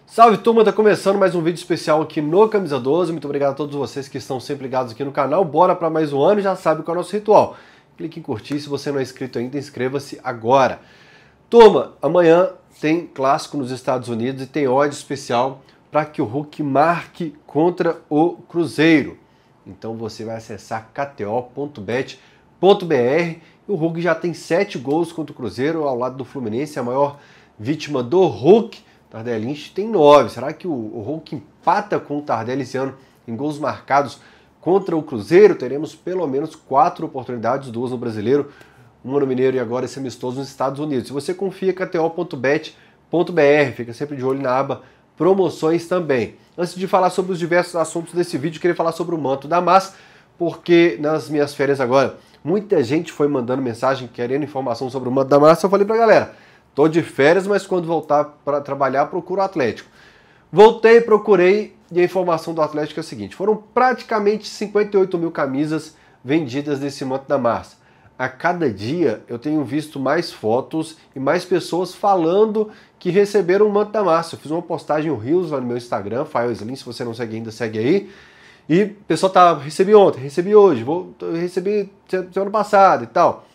Salve turma, tá começando mais um vídeo especial aqui no Camisa 12. Muito obrigado a todos vocês que estão sempre ligados aqui no canal. Bora para mais um ano e já sabe qual é o nosso ritual. Clique em curtir, se você não é inscrito ainda, inscreva-se agora. Turma, amanhã tem clássico nos Estados Unidos e tem odd especial para que o Hulk marque contra o Cruzeiro. Então você vai acessar kto.bet.br e o Hulk já tem 7 gols contra o Cruzeiro, ao lado do Fluminense, a maior vítima do Hulk. Tardelli Lynch tem 9. Será que o Hulk empata com o Tardelli esse ano em gols marcados contra o Cruzeiro? Teremos pelo menos 4 oportunidades, 2 no Brasileiro, 1 no Mineiro e agora esse amistoso nos Estados Unidos. Se você confia, kto.bet.br, fica sempre de olho na aba promoções também. Antes de falar sobre os diversos assuntos desse vídeo, eu queria falar sobre o manto da massa, porque nas minhas férias agora, muita gente foi mandando mensagem querendo informação sobre o manto da massa. Eu falei pra galera, tô de férias, mas quando voltar para trabalhar, procuro o Atlético. Voltei, procurei, e a informação do Atlético é a seguinte: foram praticamente 58 mil camisas vendidas nesse manto da massa. A cada dia eu tenho visto mais fotos e mais pessoas falando que receberam o manto da massa. Eu fiz uma postagem no Reels lá no meu Instagram, Fael Slim, se você não segue ainda, segue aí. E o pessoal recebi ontem, recebi hoje, recebi semana passada e tal.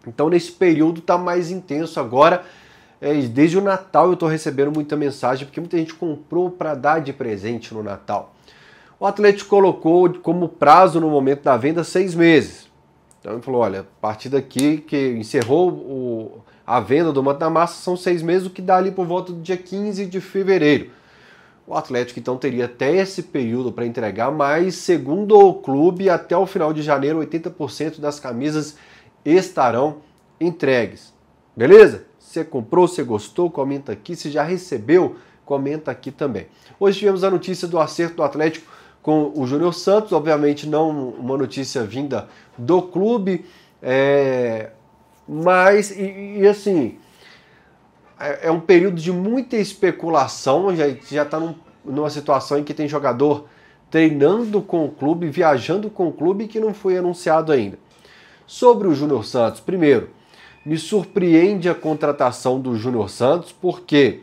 Então nesse período tá mais intenso agora. Desde o Natal eu estou recebendo muita mensagem, porque muita gente comprou para dar de presente no Natal. O Atlético colocou como prazo no momento da venda 6 meses. Então ele falou, olha, a partir daqui que encerrou a venda do manto da massa são 6 meses, o que dá ali por volta do dia 15 de fevereiro. O Atlético então teria até esse período para entregar, mas segundo o clube, até o final de janeiro 80% das camisas estarão entregues. Beleza? Você comprou, você gostou, comenta aqui. Se já recebeu, comenta aqui também. Hoje tivemos a notícia do acerto do Atlético com o Júnior Santos, obviamente não uma notícia vinda do clube, mas, assim, é um período de muita especulação, já está numa situação em que tem jogador treinando com o clube, viajando com o clube, que não foi anunciado ainda. Sobre o Júnior Santos, primeiro, me surpreende a contratação do Júnior Santos, porque,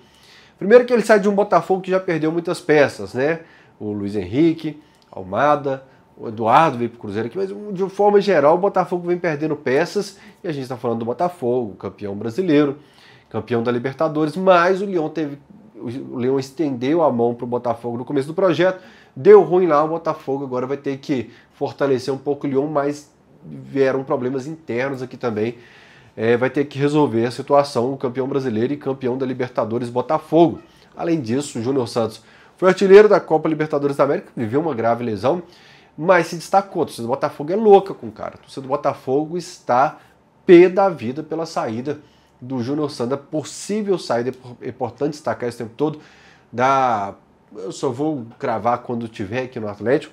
primeiro que ele sai de um Botafogo que já perdeu muitas peças, né? O Luiz Henrique, Almada, o Eduardo veio para o Cruzeiro aqui, mas de forma geral o Botafogo vem perdendo peças, e a gente está falando do Botafogo, campeão brasileiro, campeão da Libertadores, mas o Leão estendeu a mão para o Botafogo no começo do projeto, deu ruim lá, o Botafogo agora vai ter que fortalecer um pouco o Leão, mas vieram problemas internos aqui também. Vai ter que resolver a situação, o campeão brasileiro e campeão da Libertadores Botafogo. Além disso, o Júnior Santos foi artilheiro da Copa Libertadores da América, viveu uma grave lesão, mas se destacou. A torcida do Botafogo é louca com o cara. A torcida do Botafogo está pé da vida pela saída do Júnior Santos, a possível saída, é importante destacar esse tempo todo, eu só vou cravar quando tiver aqui no Atlético,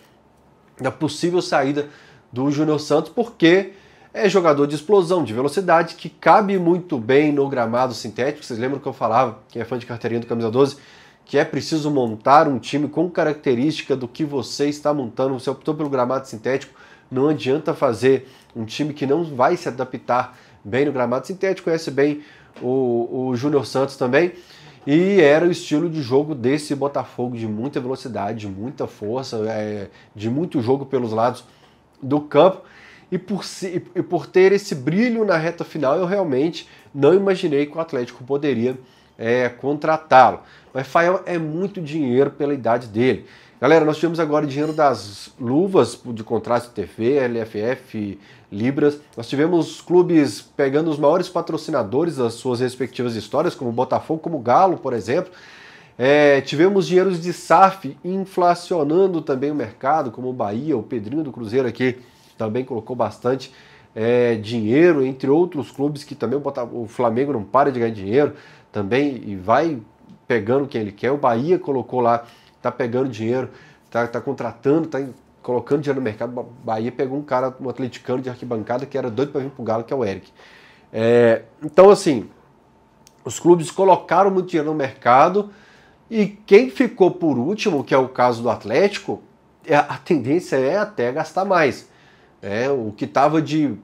da possível saída do Júnior Santos, porque é jogador de explosão, de velocidade, que cabe muito bem no gramado sintético. Vocês lembram que eu falava, quem é fã de carteirinha do Camisa 12, que é preciso montar um time com característica do que você está montando. Você optou pelo gramado sintético, não adianta fazer um time que não vai se adaptar bem no gramado sintético. Conhece bem o Júnior Santos também, e era o estilo de jogo desse Botafogo, de muita velocidade, de muita força, de muito jogo pelos lados do campo. E por ter esse brilho na reta final, eu realmente não imaginei que o Atlético poderia contratá-lo. Mas Fael é muito dinheiro pela idade dele. Galera, nós tivemos agora dinheiro das luvas de contraste TV, LFF, Libras. Nós tivemos clubes pegando os maiores patrocinadores das suas respectivas histórias, como o Botafogo, como o Galo, por exemplo. Tivemos dinheiros de SAF inflacionando também o mercado, como o Bahia, o Pedrinho do Cruzeiro aqui também colocou bastante dinheiro, entre outros clubes que também o Flamengo não para de ganhar dinheiro também e vai pegando quem ele quer. O Bahia colocou lá, tá pegando dinheiro, tá contratando, tá colocando dinheiro no mercado. O Bahia pegou um atleticano de arquibancada que era doido para vir pro Galo, que é o Eric. Então, assim, os clubes colocaram muito dinheiro no mercado e quem ficou por último, que é o caso do Atlético, a tendência é até gastar mais. O que estava de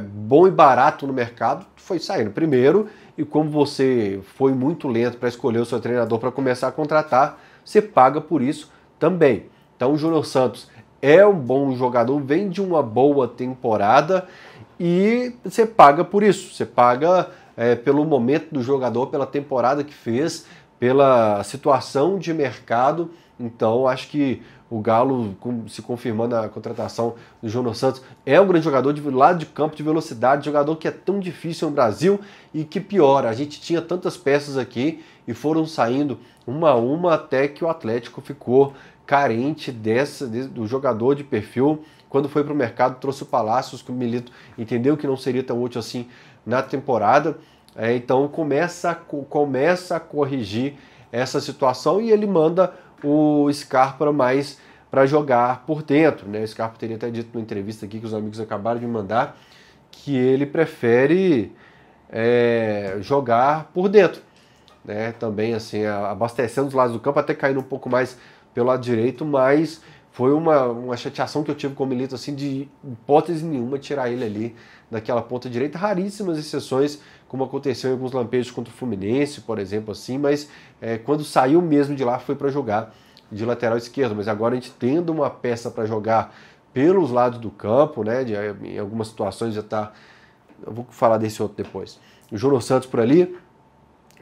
bom e barato no mercado, foi saindo primeiro, e como você foi muito lento para escolher o seu treinador para começar a contratar, você paga por isso também. Então o Júnior Santos é um bom jogador, vem de uma boa temporada e você paga por isso. Você paga pelo momento do jogador, pela temporada que fez, pela situação de mercado. Então acho que o Galo, se confirmando a contratação do Júnior Santos, é um grande jogador de lado de campo, de velocidade, jogador que é tão difícil no Brasil e que piora. A gente tinha tantas peças aqui e foram saindo uma a uma até que o Atlético ficou carente do jogador de perfil. Quando foi para o mercado, trouxe o Palácios, que o Milito entendeu que não seria tão útil assim na temporada. Então começa a corrigir essa situação e ele manda o Scarpa mais para jogar por dentro, né? O Scarpa teria até dito numa entrevista aqui que os amigos acabaram de me mandar que ele prefere jogar por dentro, né? Também assim, abastecendo os lados do campo, até caindo um pouco mais pelo lado direito, mas foi uma chateação que eu tive com o Milito, assim, de hipótese nenhuma tirar ele ali daquela ponta direita, raríssimas exceções, como aconteceu em alguns lampejos contra o Fluminense, por exemplo, assim, mas quando saiu mesmo de lá foi para jogar de lateral esquerdo, mas agora a gente tendo uma peça para jogar pelos lados do campo, né, em algumas situações já está, eu vou falar desse outro depois, o Júnior Santos por ali,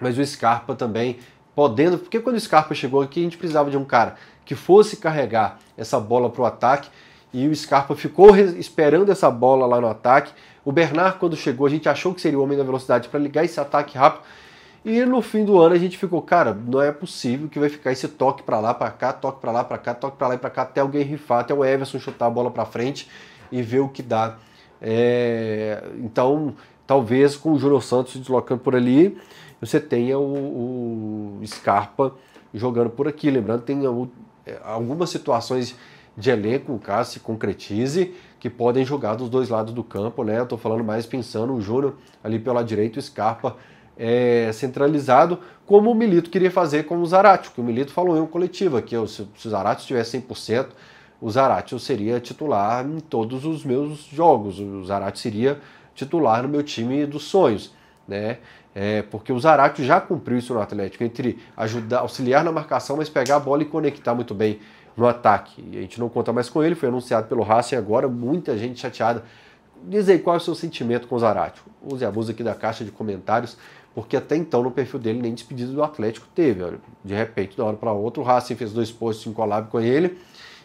mas o Scarpa também podendo, porque quando o Scarpa chegou aqui a gente precisava de um cara que fosse carregar essa bola para o ataque, e o Scarpa ficou esperando essa bola lá no ataque. O Bernard, quando chegou, a gente achou que seria o homem da velocidade para ligar esse ataque rápido, e no fim do ano a gente ficou, cara, não é possível que vai ficar esse toque para lá, para cá, toque para lá, para cá, toque para lá e para cá, até alguém rifar, até o Everson chutar a bola para frente e ver o que dá. Então, talvez com o Júnior Santos se deslocando por ali, você tenha o Scarpa jogando por aqui. Lembrando, tem algumas situações de elenco, caso se concretize, que podem jogar dos dois lados do campo, né? Eu tô falando mais pensando o Júnior ali pelo lado direito, o Scarpa centralizado, como o Milito queria fazer com o Zaratio, que o Milito falou em um coletivo que se o Zaratio tivesse 100%, o Zaratio seria titular em todos os meus jogos, o Zaratio seria titular no meu time dos sonhos, né? Porque o Zaratio já cumpriu isso no Atlético, entre auxiliar na marcação, mas pegar a bola e conectar muito bem no ataque. E a gente não conta mais com ele, foi anunciado pelo Racing agora, muita gente chateada. Diz aí qual é o seu sentimento com o Zaratio. Use e abuse aqui da caixa de comentários, porque até então no perfil dele nem despedida do Atlético teve. Olha, de repente, de uma hora para outra, o Racing fez 2 posts em collab com ele,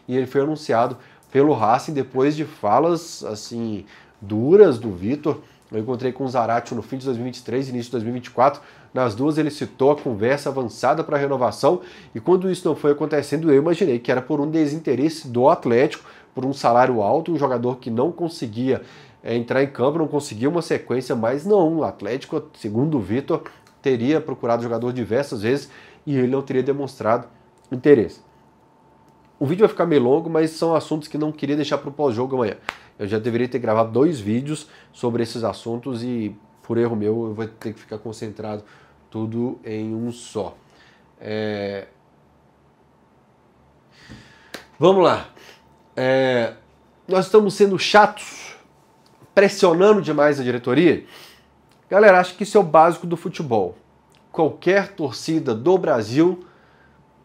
e ele foi anunciado pelo Racing depois de falas assim duras do Vitor. Eu encontrei com o Zaratio no fim de 2023, início de 2024. Nas duas ele citou a conversa avançada para a renovação, e quando isso não foi acontecendo, eu imaginei que era por um desinteresse do Atlético, por um salário alto, um jogador que não conseguia entrar em campo, não conseguia uma sequência, mas não, o Atlético, segundo o Vitor, teria procurado o jogador diversas vezes e ele não teria demonstrado interesse. O vídeo vai ficar meio longo, mas são assuntos que não queria deixar para o pós-jogo amanhã. Eu já deveria ter gravado 2 vídeos sobre esses assuntos e, por erro meu, eu vou ter que ficar concentrado tudo em um só. Vamos lá. Nós estamos sendo chatos, pressionando demais a diretoria? Galera, acho que isso é o básico do futebol. Qualquer torcida do Brasil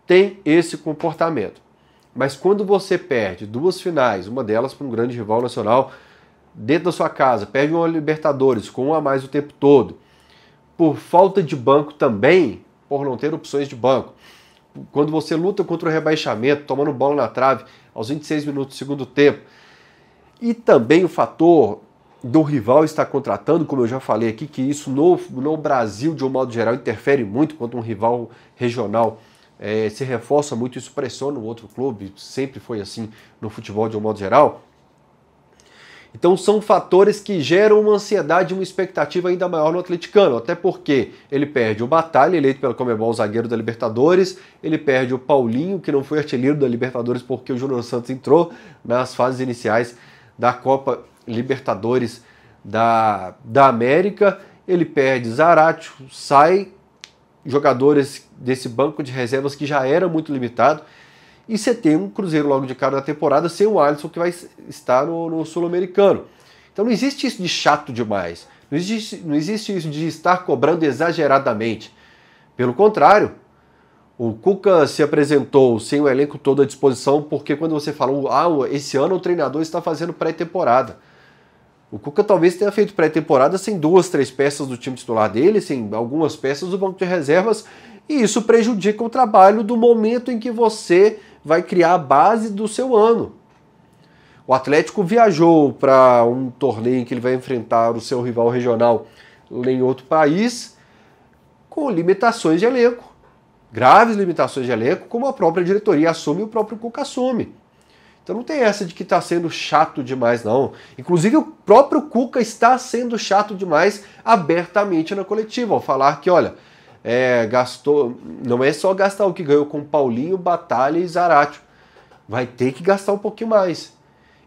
tem esse comportamento. Mas quando você perde 2 finais, uma delas para um grande rival nacional, dentro da sua casa, perde uma Libertadores com 1 a mais o tempo todo, por falta de banco também, por não ter opções de banco, quando você luta contra o rebaixamento, tomando bola na trave aos 26 minutos do segundo tempo, e também o fator do rival estar contratando, como eu já falei aqui, que isso no Brasil, de um modo geral, interfere muito quando um rival regional se reforça muito, isso pressiona o outro clube, sempre foi assim no futebol de um modo geral. Então são fatores que geram uma ansiedade e uma expectativa ainda maior no atleticano, até porque ele perde o Batalha, eleito pela Conmebol zagueiro da Libertadores, ele perde o Paulinho, que não foi artilheiro da Libertadores porque o Júnior Santos entrou nas fases iniciais da Copa Libertadores da América, ele perde Zaratio, sai jogadores desse banco de reservas que já era muito limitado, e você tem um Cruzeiro logo de cara da temporada sem o Alisson, que vai estar no Sul-Americano. Então não existe isso de chato demais. Não existe isso de estar cobrando exageradamente. Pelo contrário, o Cuca se apresentou sem o elenco todo à disposição, porque quando você fala, esse ano o treinador está fazendo pré-temporada. O Cuca talvez tenha feito pré-temporada sem 2, 3 peças do time titular dele, sem algumas peças do banco de reservas, e isso prejudica o trabalho do momento em que você vai criar a base do seu ano. O Atlético viajou para um torneio em que ele vai enfrentar o seu rival regional em outro país, com limitações de elenco, graves limitações de elenco, como a própria diretoria assume e o próprio Cuca assume. Então não tem essa de que está sendo chato demais, não. Inclusive o próprio Cuca está sendo chato demais abertamente na coletiva, ao falar que, olha, gastou, não é só gastar o que ganhou com Paulinho, Batalha e Zaratio, vai ter que gastar um pouquinho mais.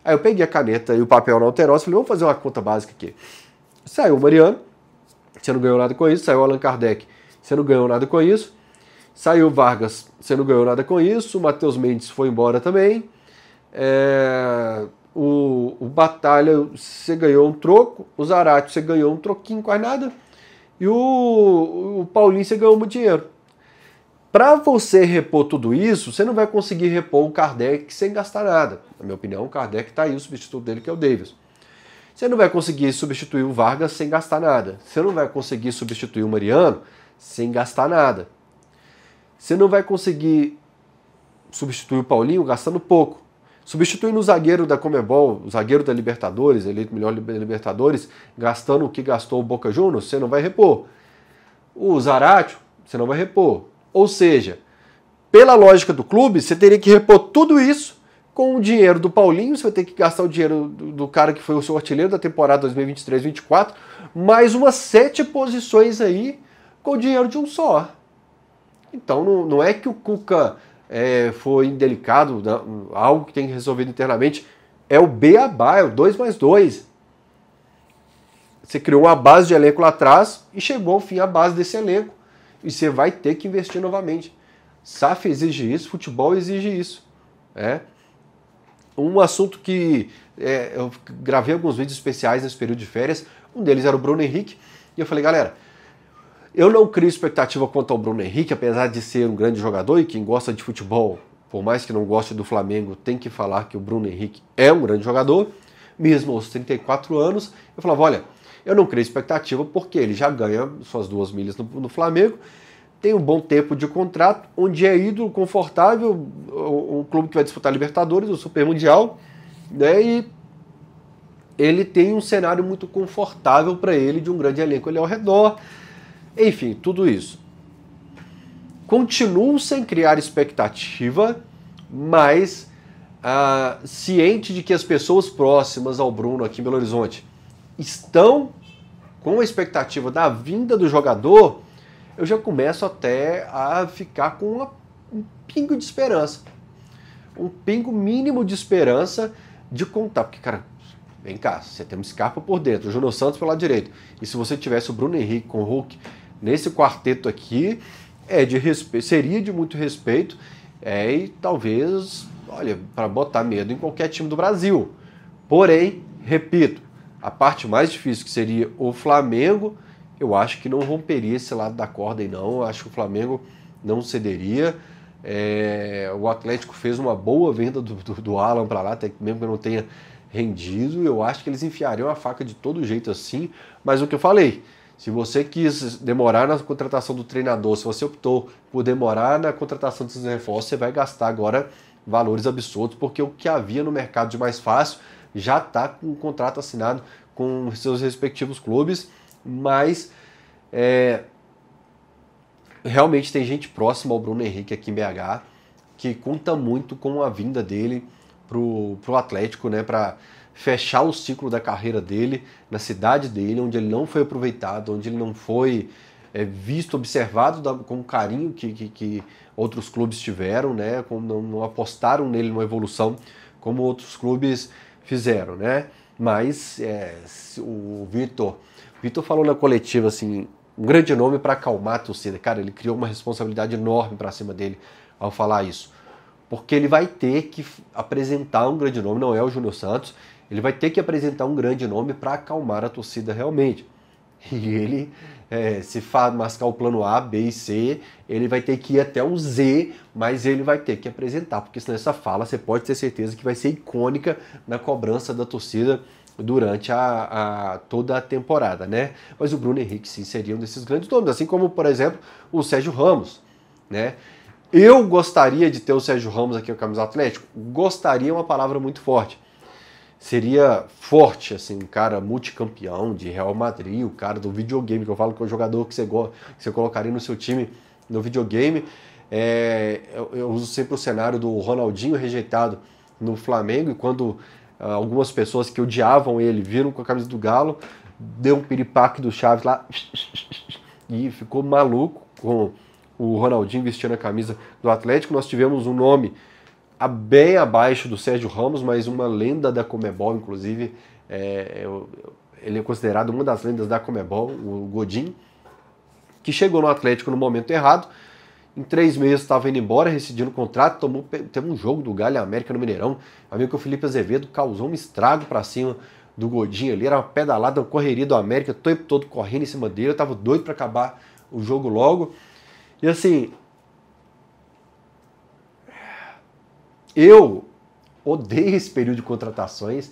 Aí eu peguei a caneta e o papel na Alterosa e falei, vamos fazer uma conta básica aqui. Saiu o Mariano, você não ganhou nada com isso. Saiu o Allan Kardec, você não ganhou nada com isso. Saiu o Vargas, você não ganhou nada com isso. O Matheus Mendes foi embora também. O Batalha, você ganhou um troco. O Zaratio, você ganhou um troquinho, quase nada. E o Paulinho, você ganhou muito dinheiro. Para você repor tudo isso, você não vai conseguir repor o Kardec sem gastar nada. Na minha opinião, o Kardec está aí, o substituto dele, que é o Davis. Você não vai conseguir substituir o Vargas sem gastar nada. Você não vai conseguir substituir o Mariano sem gastar nada. Você não vai conseguir substituir o Paulinho gastando pouco. Substituindo o zagueiro da Conmebol, o zagueiro da Libertadores, eleito melhor da Libertadores, gastando o que gastou o Boca Juniors, você não vai repor. O Zaratio, você não vai repor. Ou seja, pela lógica do clube, você teria que repor tudo isso com o dinheiro do Paulinho, você vai ter que gastar o dinheiro do cara que foi o seu artilheiro da temporada 2023-24, mais umas 7 posições aí com o dinheiro de um só. Então não é que o Cuca foi indelicado, algo que tem que ser resolvido internamente, é o beabá, é o 2+2. Você criou uma base de elenco lá atrás e chegou ao fim a base desse elenco. E você vai ter que investir novamente. SAF exige isso, futebol exige isso. Um assunto que eu gravei alguns vídeos especiais nesse período de férias, um deles era o Bruno Henrique, e eu falei, galera, eu não crio expectativa quanto ao Bruno Henrique, apesar de ser um grande jogador, e quem gosta de futebol, por mais que não goste do Flamengo, tem que falar que o Bruno Henrique é um grande jogador, mesmo aos 34 anos. Eu falava, olha, eu não crio expectativa porque ele já ganha suas 2 milhas no Flamengo, tem um bom tempo de contrato, onde é ídolo, confortável, um clube que vai disputar a Libertadores, o Super Mundial, né, e ele tem um cenário muito confortável para ele, de um grande elenco ali ao redor, enfim, tudo isso. Continuo sem criar expectativa, mas ciente de que as pessoas próximas ao Bruno aqui em Belo Horizonte estão com a expectativa da vinda do jogador, eu já começo até a ficar com um pingo de esperança. Um pingo mínimo de esperança de contar. Porque, cara, vem cá, você tem um Scarpa por dentro, o Júnior Santos pelo lado direito. E se você tivesse o Bruno Henrique com o Hulk nesse quarteto aqui, seria de muito respeito. E talvez, olha, para botar medo em qualquer time do Brasil. Porém, repito, a parte mais difícil, que seria o Flamengo, eu acho que não romperia esse lado da corda aí não. Eu acho que o Flamengo não cederia. O Atlético fez uma boa venda do Alan para lá, até mesmo que não tenha rendido. Eu acho que eles enfiariam a faca de todo jeito assim. Mas o que eu falei, se você quis demorar na contratação do treinador, se você optou por demorar na contratação desses reforços, você vai gastar agora valores absurdos, porque o que havia no mercado de mais fácil já está com um contrato assinado com seus respectivos clubes, mas realmente tem gente próxima ao Bruno Henrique aqui em BH que conta muito com a vinda dele pro Atlético, né, para fechar o ciclo da carreira dele na cidade dele, onde ele não foi aproveitado, onde ele não foi visto, observado com o carinho que outros clubes tiveram, né, não apostaram nele numa evolução como outros clubes fizeram, né? Mas o Vitor falou na coletiva assim, um grande nome para acalmar a torcida. Cara, ele criou uma responsabilidade enorme para cima dele ao falar isso. Porque ele vai ter que apresentar um grande nome, não é o Júnior Santos, Ele vai ter que apresentar um grande nome para acalmar a torcida realmente. E ele, se mascar o plano A, B e C, ele vai ter que ir até o Z, mas ele vai ter que apresentar, porque senão essa fala você pode ter certeza que vai ser icônica na cobrança da torcida durante toda a temporada, né? Mas o Bruno Henrique sim seria um desses grandes nomes, assim como, por exemplo, o Sérgio Ramos, né? Eu gostaria de ter o Sérgio Ramos aqui no Camisa Atlético? Gostaria é uma palavra muito forte. Seria forte, assim, um cara multicampeão de Real Madrid, o cara do videogame, que eu falo que é o jogador que você colocaria no seu time no videogame. Eu uso sempre o cenário do Ronaldinho rejeitado no Flamengo, e quando algumas pessoas que odiavam ele viram com a camisa do Galo, deu um piripaque do Chaves lá e ficou maluco com o Ronaldinho vestindo a camisa do Atlético. Nós tivemos um nome bem abaixo do Sérgio Ramos, mas uma lenda da Conmebol, inclusive, ele é considerado uma das lendas da Conmebol, o Godin, que chegou no Atlético no momento errado. Em 3 meses estava indo embora, rescindindo o contrato, teve um jogo do Galo e América no Mineirão. Amigo que o Felipe Azevedo causou um estrago para cima do Godinho ali, era uma pedalada, uma correria do América, o tempo todo correndo em cima dele, eu tava doido para acabar o jogo logo. E assim, eu odeio esse período de contratações.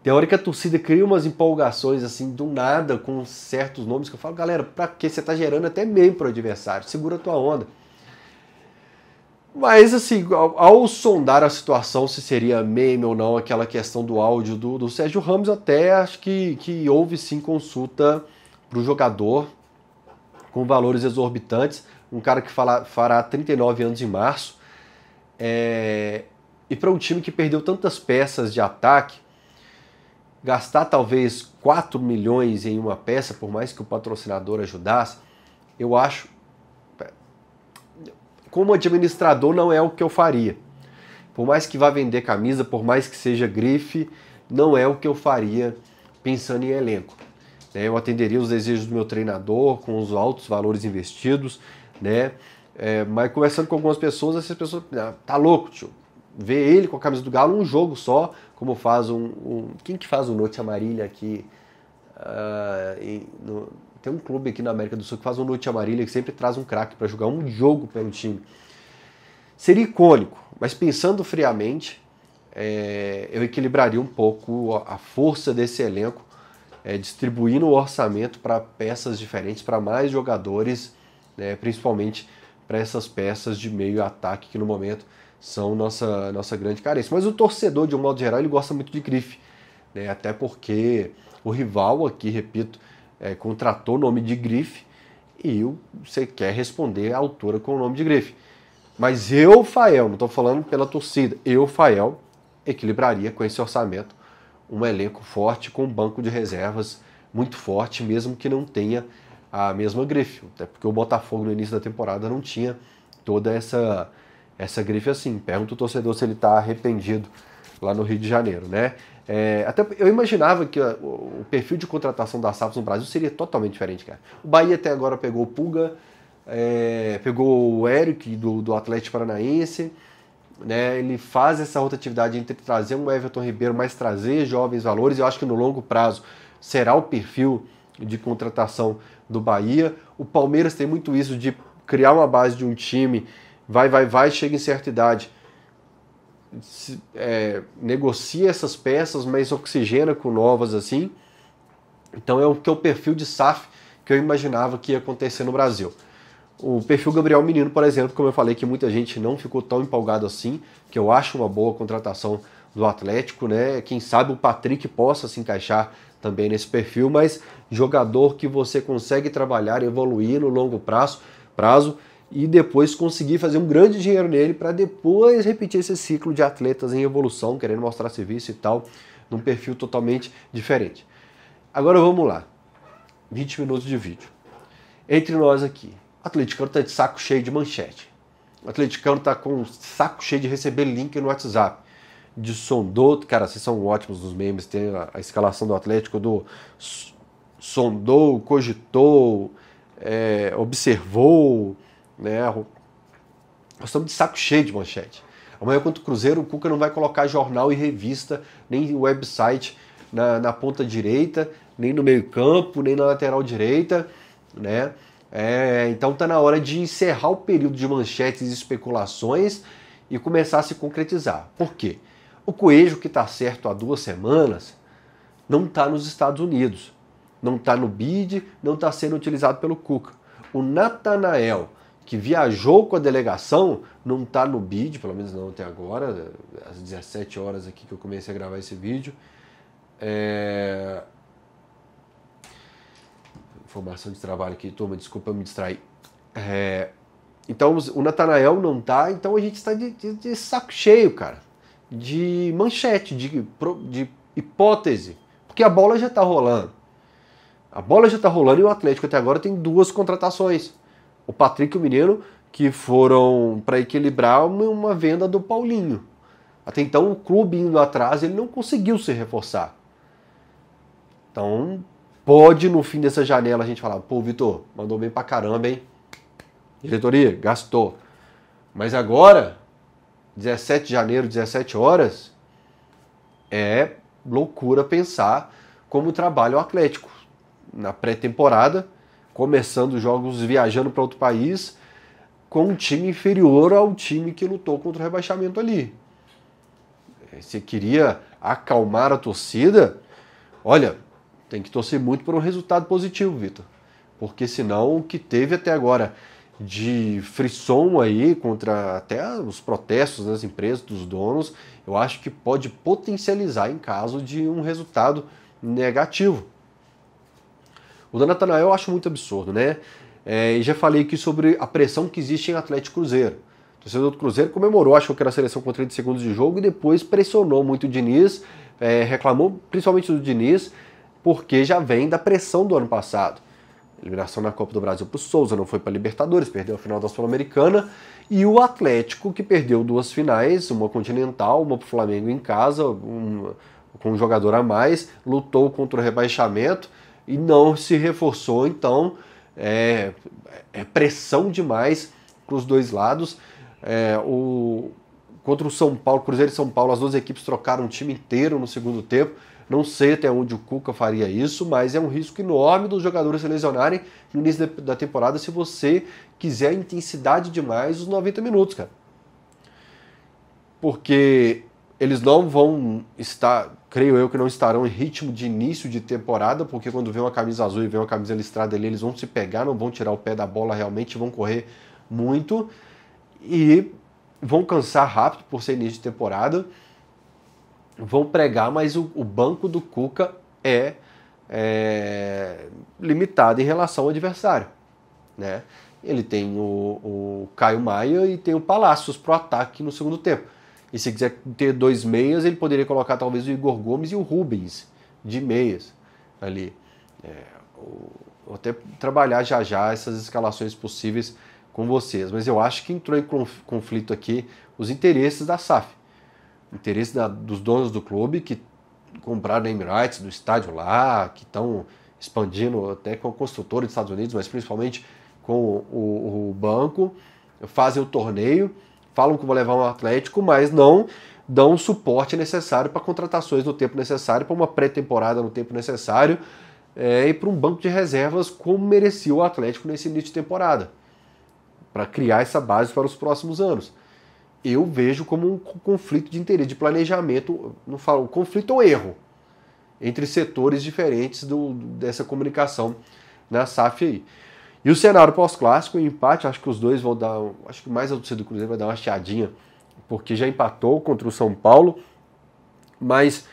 Tem hora que a torcida cria umas empolgações assim do nada com certos nomes que eu falo, galera, pra que você tá gerando até meme pro adversário? Segura a tua onda. Mas assim, ao sondar a situação, se seria meme ou não, aquela questão do áudio do Sérgio Ramos, até acho que houve sim consulta pro jogador com valores exorbitantes. Um cara que fará 39 anos em março. E para um time que perdeu tantas peças de ataque, gastar talvez 4 milhões em uma peça, por mais que o patrocinador ajudasse, eu acho, como administrador, não é o que eu faria. Por mais que vá vender camisa, por mais que seja grife, não é o que eu faria pensando em elenco. Eu atenderia os desejos do meu treinador com os altos valores investidos, né? Mas conversando com algumas pessoas, essas pessoas, tá louco, tio. Ver ele com a camisa do Galo um jogo só, como faz quem que faz o Noite Amarilha aqui? Tem um clube aqui na América do Sul que faz um Noite Amarilha, que sempre traz um craque para jogar um jogo pelo time. Seria icônico, mas pensando friamente, eu equilibraria um pouco a força desse elenco, distribuindo o orçamento para peças diferentes, para mais jogadores, principalmente para essas peças de meio ataque que no momento são nossa grande carência. Mas o torcedor, de um modo geral, ele gosta muito de grife, até porque o rival aqui, repito, contratou o nome de grife e você quer responder à altura com o nome de grife. Mas eu, Fael, não estou falando pela torcida, eu, Fael, equilibraria com esse orçamento um elenco forte com um banco de reservas muito forte, mesmo que não tenha a mesma grife. Até porque o Botafogo no início da temporada não tinha toda essa grife assim. Pergunta o torcedor se ele está arrependido lá no Rio de Janeiro, né? Até eu imaginava que o perfil de contratação das SAFs no Brasil seria totalmente diferente, cara. O Bahia até agora pegou o Pulga, pegou o Eric do Atlético Paranaense, né? Ele faz essa rotatividade entre trazer um Everton Ribeiro, mas trazer jovens valores. Eu acho que no longo prazo será o perfil de contratação do Bahia. O Palmeiras tem muito isso de criar uma base de um time, vai, chega em certa idade, negocia essas peças, mas oxigena com novas assim. Então é o perfil de SAF que eu imaginava que ia acontecer no Brasil. O perfil Gabriel Menino, por exemplo, como eu falei, que muita gente não ficou tão empolgado assim, que eu acho uma boa contratação do Atlético, né? Quem sabe o Patrick possa se encaixar também nesse perfil, mas jogador que você consegue trabalhar, evoluir no longo prazo e depois conseguir fazer um grande dinheiro nele para depois repetir esse ciclo de atletas em evolução, querendo mostrar serviço e tal, num perfil totalmente diferente. Agora vamos lá. 20 minutos de vídeo. Entre nós aqui, o atleticano está de saco cheio de manchete. O atleticano está com saco cheio de receber link no WhatsApp. De sondou, cara, vocês são ótimos nos memes, tem a escalação do Atlético do sondou, cogitou, observou, né? Nós estamos de saco cheio de manchete. Amanhã contra o Cruzeiro, o Cuca não vai colocar jornal e revista, nem website na ponta direita, nem no meio campo, nem na lateral direita, né? Então tá na hora de encerrar o período de manchetes e especulações e começar a se concretizar. Por quê? O Coelho, que está certo há 2 semanas, não está nos Estados Unidos. Não está no bid, não está sendo utilizado pelo Cuca. O Natanael, que viajou com a delegação, não está no bid, pelo menos não até agora, às 17 horas aqui que eu comecei a gravar esse vídeo. Informação de trabalho aqui, turma, desculpa me distrair. Então o Natanael não tá, então a gente está de saco cheio, cara, de manchete, de hipótese, porque a bola já está rolando. A bola já está rolando e o Atlético até agora tem 2 contratações. O Patrick e o Mineiro, que foram para equilibrar uma venda do Paulinho. Até então o clube indo atrás, ele não conseguiu se reforçar. Então pode no fim dessa janela a gente falar, pô, Vitor, mandou bem pra caramba, hein? Diretoria, gastou. Mas agora, 17 de janeiro, 17 horas, é loucura pensar como trabalha o Atlético. Na pré-temporada, começando os jogos viajando para outro país, com um time inferior ao time que lutou contra o rebaixamento ali. Você queria acalmar a torcida? Olha, tem que torcer muito por um resultado positivo, Vitor. Porque senão o que teve até agora de frisson aí contra até os protestos das empresas, dos donos, eu acho que pode potencializar em caso de um resultado negativo. O do Natanael eu acho muito absurdo, né? E já falei aqui sobre a pressão que existe em Atlético Cruzeiro. O torcedor do Cruzeiro comemorou, achou que era a seleção com 30 segundos de jogo e depois pressionou muito o Diniz, reclamou principalmente do Diniz, porque já vem da pressão do ano passado. Eliminação na Copa do Brasil para o Souza, não foi para a Libertadores, perdeu a final da Sul-Americana. E o Atlético, que perdeu 2 finais, uma continental, uma para o Flamengo em casa, com um jogador a mais, lutou contra o rebaixamento e não se reforçou, então é pressão demais para os 2 lados. Contra o São Paulo, Cruzeiro e São Paulo, as 2 equipes trocaram o time inteiro no segundo tempo. Não sei até onde o Cuca faria isso, mas é um risco enorme dos jogadores se lesionarem no início da temporada se você quiser intensidade demais os 90 minutos, cara. Porque eles não vão estar, creio eu que não estarão em ritmo de início de temporada, porque quando vem uma camisa azul e vem uma camisa listrada ali, eles vão se pegar, não vão tirar o pé da bola realmente, vão correr muito e vão cansar rápido por ser início de temporada. Vão pregar, mas o banco do Cuca é limitado em relação ao adversário, né? Ele tem o Caio Maia e tem o Palácios para o ataque no segundo tempo. E se quiser ter 2 meias, ele poderia colocar talvez o Igor Gomes e o Rubens de meias ali. Vou até trabalhar já essas escalações possíveis com vocês, mas eu acho que entrou em conflito aqui os interesses da SAF. Interesse dos donos do clube que compraram name rights do estádio lá, que estão expandindo até com a construtora dos Estados Unidos, mas principalmente com o banco, fazem o torneio, falam que vão levar um Atlético, mas não dão o suporte necessário para contratações no tempo necessário, para uma pré-temporada no tempo necessário e para um banco de reservas como merecia o Atlético nesse início de temporada, para criar essa base para os próximos anos. Eu vejo como um conflito de interesse, de planejamento, não falo conflito ou erro, entre setores diferentes dessa comunicação na SAF aí. E o cenário pós-clássico, o empate, acho que os dois vão dar, acho que mais a torcida do Cruzeiro vai dar uma chiadinha, porque já empatou contra o São Paulo, mas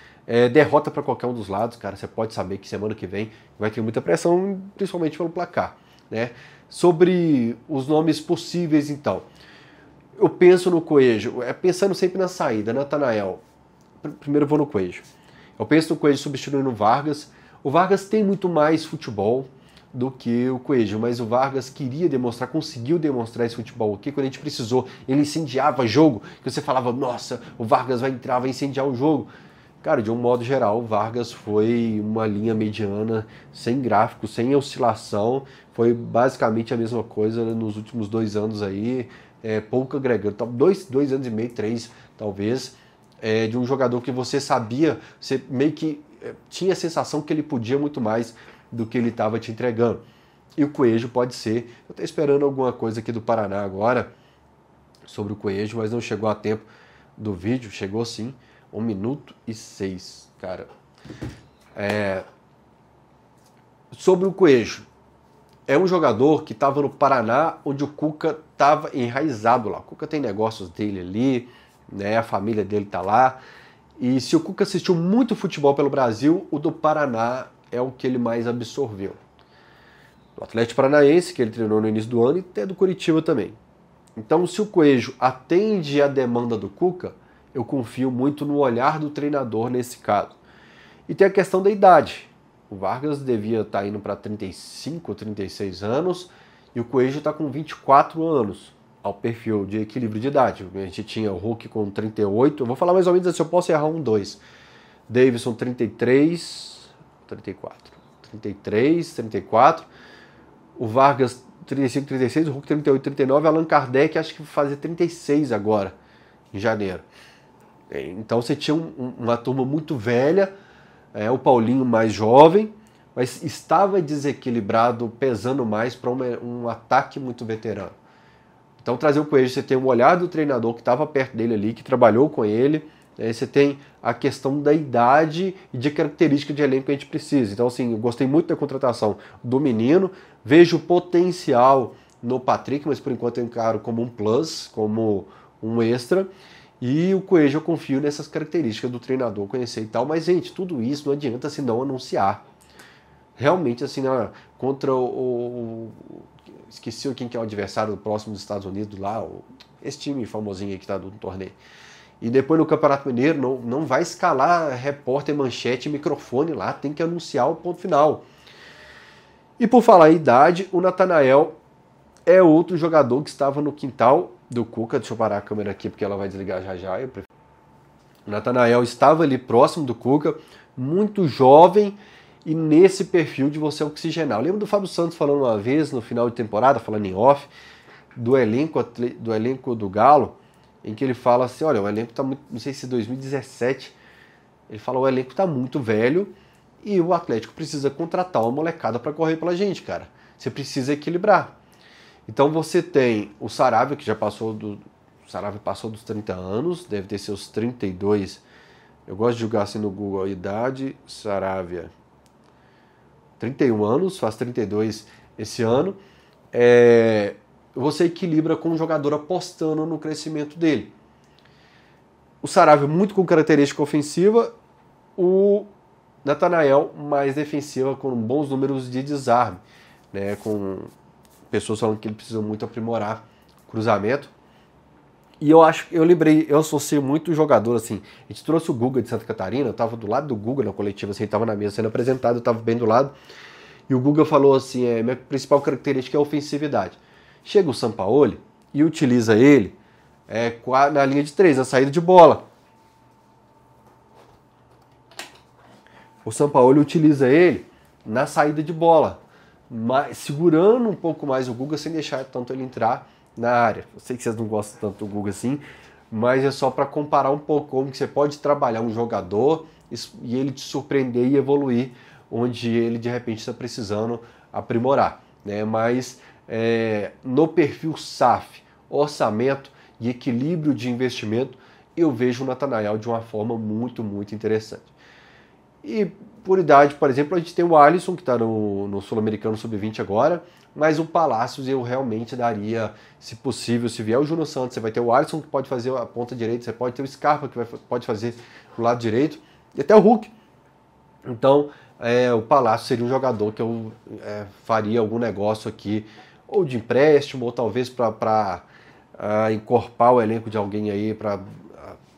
derrota para qualquer um dos lados, cara, você pode saber que semana que vem vai ter muita pressão, principalmente pelo placar, né? Sobre os nomes possíveis, então. Eu penso no Coelho, pensando sempre na saída, Natanael. Primeiro eu vou no Coelho. Eu penso no Coelho substituindo o Vargas. O Vargas tem muito mais futebol do que o Coelho, mas o Vargas queria demonstrar, conseguiu demonstrar esse futebol aqui quando a gente precisou. Ele incendiava jogo, que você falava, nossa, o Vargas vai entrar, vai incendiar o jogo. Cara, de um modo geral, o Vargas foi uma linha mediana, sem gráfico, sem oscilação. Foi basicamente a mesma coisa, né, nos últimos 2 anos aí. pouco agregando. Então, 2 anos e meio, 3 talvez, de um jogador que você sabia, você meio que tinha a sensação que ele podia muito mais do que ele estava te entregando. E o Coelho pode ser. Eu estou esperando alguma coisa aqui do Paraná agora sobre o Coelho, mas não chegou a tempo do vídeo. Chegou sim, 1 minuto e 6, cara. Sobre o Coelho, é um jogador que estava no Paraná, onde o Cuca estava enraizado lá. O Cuca tem negócios dele ali, né? A família dele está lá. E se o Cuca assistiu muito futebol pelo Brasil, o do Paraná é o que ele mais absorveu. Do Atlético Paranaense, que ele treinou no início do ano, e até do Curitiba também. Então, se o Coelho atende a demanda do Cuca, eu confio muito no olhar do treinador nesse caso. E tem a questão da idade. O Vargas devia estar indo para 35, 36 anos, e o Coelho está com 24 anos, ao perfil de equilíbrio de idade. A gente tinha o Hulk com 38, eu vou falar mais ou menos assim, eu posso errar 2. Davidson 33, 34, 33, 34, o Vargas 35, 36, o Hulk 38, 39, Allan Kardec acho que vai fazer 36 agora, em janeiro. Então você tinha uma turma muito velha, o Paulinho mais jovem, mas estava desequilibrado, pesando mais para um ataque muito veterano. Então trazer o Coelho, você tem o olhar do treinador que estava perto dele ali, que trabalhou com ele, você tem a questão da idade e de característica de elenco que a gente precisa. Então assim, eu gostei muito da contratação do menino, vejo potencial no Patrick, mas por enquanto eu encaro como um plus, como um extra. E o Coelho eu confio nessas características do treinador, conhecer e tal. Mas, gente, tudo isso não adianta se não anunciar. Realmente, assim, contra esqueci quem que é o adversário do próximo dos Estados Unidos lá, esse time famosinho aí que tá no torneio. E depois no Campeonato Mineiro não vai escalar repórter, manchete, microfone lá, tem que anunciar o ponto final. E por falar em idade, o Natanael é outro jogador que estava no quintal do Cuca. Deixa eu parar a câmera aqui porque ela vai desligar já já. O Natanael estava ali próximo do Cuca, muito jovem e nesse perfil de você oxigenar. Eu lembro do Fábio Santos falando uma vez no final de temporada, falando em off, do elenco do Galo, em que ele fala assim, olha, o elenco está muito, não sei se 2017, ele fala, o elenco está muito velho e o Atlético precisa contratar uma molecada para correr pela gente, cara. Você precisa equilibrar. Então você tem o Saravia, que já passou dos 30 anos, deve ter seus 32. Eu gosto de jogar assim no Google a idade, Saravia. 31 anos, faz 32 esse ano. Você equilibra com o jogador apostando no crescimento dele. O Saravia muito com característica ofensiva, o Natanael mais defensiva, com bons números de desarme, né, com pessoas falando que ele precisa muito aprimorar cruzamento. E eu associo muito o jogador, assim, a gente trouxe o Guga de Santa Catarina, eu tava do lado do Guga na coletiva, assim, ele tava na mesa sendo apresentado, eu tava bem do lado, e o Guga falou assim, minha principal característica é a ofensividade. Chega o Sampaoli e utiliza ele na linha de 3, na saída de bola. O Sampaoli utiliza ele na saída de bola, segurando um pouco mais o Guga sem deixar tanto ele entrar na área. Eu sei que vocês não gostam tanto do Guga assim, mas é só para comparar um pouco como que você pode trabalhar um jogador e ele te surpreender e evoluir onde ele de repente está precisando aprimorar, né? Mas no perfil SAF, orçamento e equilíbrio de investimento, eu vejo o Natanael de uma forma muito, muito interessante. E por idade, por exemplo, a gente tem o Alisson, que está no Sul-Americano Sub-20 agora, mas o Palácios eu realmente daria, se possível, se vier o Júnior Santos, você vai ter o Alisson que pode fazer a ponta direita, você pode ter o Scarpa que pode fazer o lado direito, e até o Hulk. Então, o Palácio seria um jogador que eu faria algum negócio aqui, ou de empréstimo, ou talvez para encorpar o elenco de alguém aí, para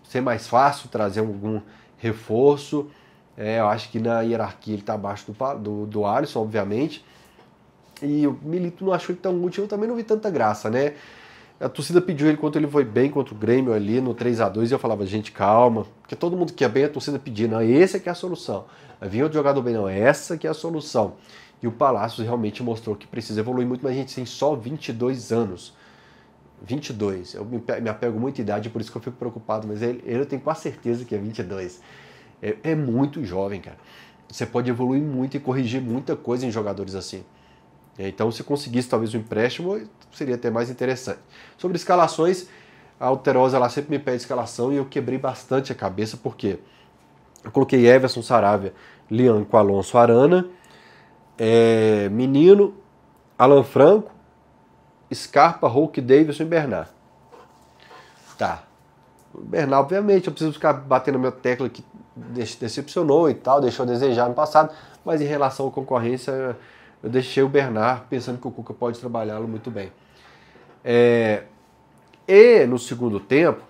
ser mais fácil trazer algum reforço. Eu acho que na hierarquia ele está abaixo do Alisson, obviamente. E o Milito não achou ele tão útil, eu também não vi tanta graça, né? A torcida pediu ele quando ele foi bem contra o Grêmio ali no 3-2 e eu falava, gente, calma. Porque todo mundo que ia bem, a torcida pedia, não, esse aqui é a solução. Vinha outro jogador bem, não, essa aqui é a solução. E o Palácios realmente mostrou que precisa evoluir muito, mas a gente tem só 22 anos. 22. Eu me apego muito à idade, por isso que eu fico preocupado, mas ele eu tenho quase certeza que é 22. É muito jovem, cara. Você pode evoluir muito e corrigir muita coisa em jogadores assim. Então, se conseguisse talvez um empréstimo, seria até mais interessante. Sobre escalações, a Alterosa ela sempre me pede escalação e eu quebrei bastante a cabeça, porque eu coloquei Everson, Saravia, Lianco, Alonso, Arana, Menino, Alan Franco, Scarpa, Hulk, Davidson e Bernard. Tá. O Bernard, obviamente, eu preciso ficar batendo na minha tecla que decepcionou e tal, deixou a desejar no passado, mas em relação à concorrência, eu deixei o Bernard pensando que o Cuca pode trabalhá-lo muito bem. E no segundo tempo,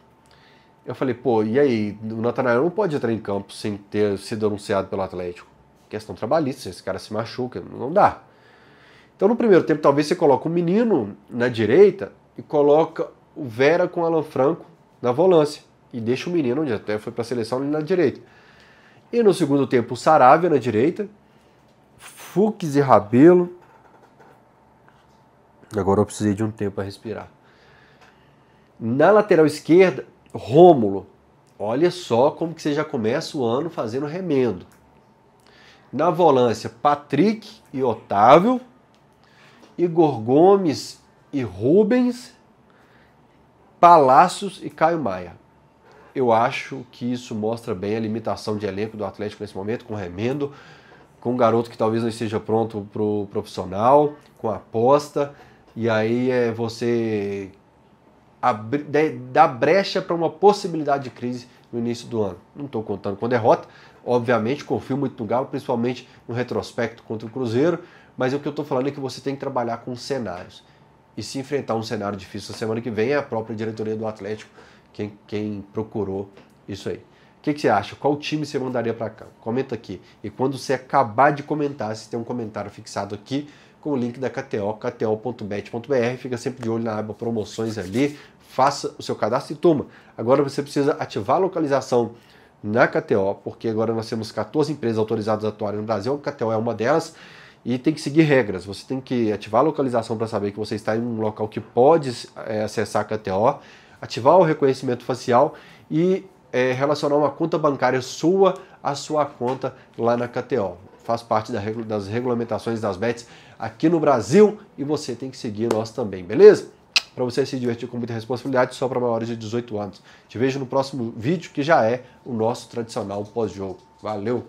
eu falei, pô, e aí? O Natanael não pode entrar em campo sem ter sido anunciado pelo Atlético. Questão trabalhista, esse cara se machuca, não dá. Então no primeiro tempo, talvez você coloque o Menino na direita e coloca o Vera com o Alan Franco na volância. E deixa o Menino, onde até foi para a seleção, ali na direita. E no segundo tempo, o Saravia na direita, Fux e Rabelo. Agora eu precisei de um tempo para respirar. Na lateral esquerda, Rômulo. Olha só como que você já começa o ano fazendo remendo. Na volância, Patrick e Otávio. Igor Gomes e Rubens. Palácios e Caio Maia. Eu acho que isso mostra bem a limitação de elenco do Atlético nesse momento, com remendo, com um garoto que talvez não esteja pronto para o profissional, com aposta, e aí você dá brecha para uma possibilidade de crise no início do ano. Não estou contando com derrota, obviamente, confio muito no Galo, principalmente no retrospecto contra o Cruzeiro, mas o que eu estou falando é que você tem que trabalhar com cenários. E se enfrentar um cenário difícil na semana que vem, é a própria diretoria do Atlético quem procurou isso aí. O que você acha? Qual time você mandaria para cá? Comenta aqui. E quando você acabar de comentar, você tem um comentário fixado aqui com o link da KTO, kto.bet.br. Fica sempre de olho na aba promoções ali. Faça o seu cadastro e turma. Agora você precisa ativar a localização na KTO, porque agora nós temos 14 empresas autorizadas a atuarem no Brasil. A KTO é uma delas. E tem que seguir regras. Você tem que ativar a localização para saber que você está em um local que pode acessar a KTO, ativar o reconhecimento facial e relacionar uma conta bancária sua à sua conta lá na KTO. Faz parte das regulamentações das bets aqui no Brasil e você tem que seguir nós também, beleza? Para você se divertir com muita responsabilidade, só para maiores de 18 anos. Te vejo no próximo vídeo, que já é o nosso tradicional pós-jogo. Valeu!